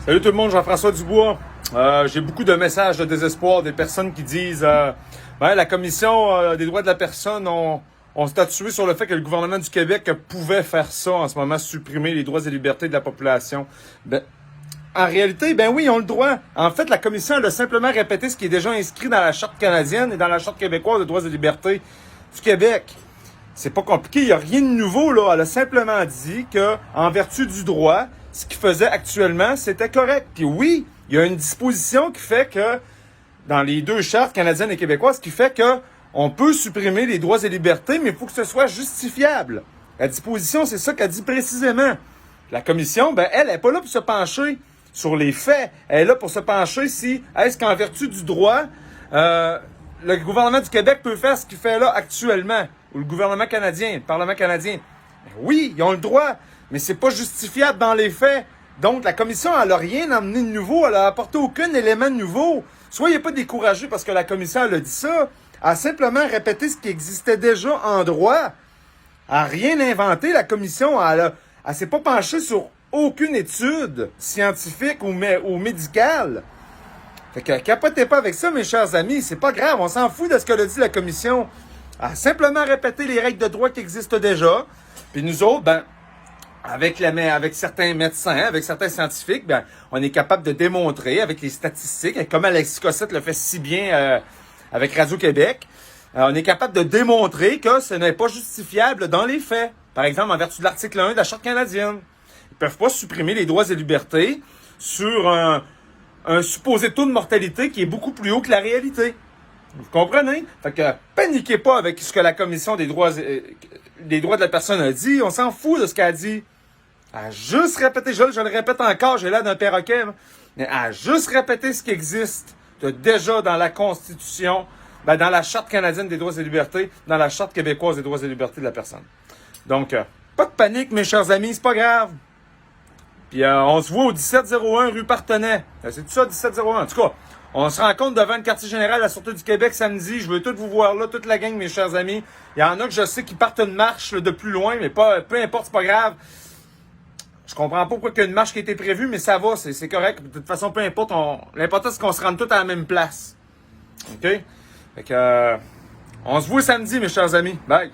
Salut tout le monde, Jean-François Dubois. J'ai beaucoup de messages de désespoir des personnes qui disent la Commission des droits de la personne ont statué sur le fait que le gouvernement du Québec pouvait faire ça en ce moment, supprimer les droits et libertés de la population. En réalité, oui, ils ont le droit. En fait, la Commission elle a simplement répété ce qui est déjà inscrit dans la Charte canadienne et dans la Charte québécoise des droits et libertés du Québec. C'est pas compliqué, il n'y a rien de nouveau, là. Elle a simplement dit que, en vertu du droit, ce qu'il faisait actuellement, c'était correct. Puis oui, il y a une disposition qui fait que, dans les deux chartes canadiennes et québécoises, qui fait que on peut supprimer les droits et libertés, mais il faut que ce soit justifiable. La disposition, c'est ça qu'elle dit précisément. La Commission, elle n'est pas là pour se pencher sur les faits. Elle est là pour se pencher si, est-ce qu'en vertu du droit, le gouvernement du Québec peut faire ce qu'il fait là actuellement, ou le gouvernement canadien, le Parlement canadien. Oui, ils ont le droit, mais c'est pas justifiable dans les faits. Donc, la Commission, elle n'a rien amené de nouveau, elle n'a apporté aucun élément de nouveau. Soyez pas découragés parce que la Commission, elle a dit ça. Elle a simplement répété ce qui existait déjà en droit. Elle n'a rien inventé, la Commission. Elle s'est pas penchée sur aucune étude scientifique ou médicale. Fait que capotez pas avec ça, mes chers amis. C'est pas grave, on s'en fout de ce que l'a dit la Commission. Elle a simplement répété les règles de droit qui existent déjà. Puis nous autres, avec certains médecins, avec certains scientifiques, on est capable de démontrer avec les statistiques, comme Alexis Cossette le fait si bien avec Radio-Québec, on est capable de démontrer que ce n'est pas justifiable dans les faits. Par exemple, en vertu de l'article 1 de la Charte canadienne. Ils peuvent pas supprimer les droits et libertés sur un supposé taux de mortalité qui est beaucoup plus haut que la réalité. Vous comprenez? Fait que paniquez pas avec ce que la Commission des droits de la personne a dit. On s'en fout de ce qu'elle a dit. Elle a juste répété, je le répète encore, j'ai l'air d'un perroquet, mais elle a juste répété ce qui existe déjà dans la Constitution, dans la Charte canadienne des droits et libertés, dans la Charte québécoise des droits et libertés de la personne. Donc, pas de panique, mes chers amis, c'est pas grave. Puis on se voit au 1701 rue Partenay. C'est tout ça, 1701. En tout cas, on se rencontre devant le quartier général de la Sûreté du Québec samedi. Je veux tous vous voir là, toute la gang, mes chers amis. Il y en a que je sais qui partent une marche de plus loin, mais peu importe, c'est pas grave. Je comprends pas pourquoi il y a une marche qui a été prévue, mais ça va, c'est correct. De toute façon, peu importe. L'important, c'est qu'on se rende tous à la même place. OK? Fait que, on se voit samedi, mes chers amis. Bye!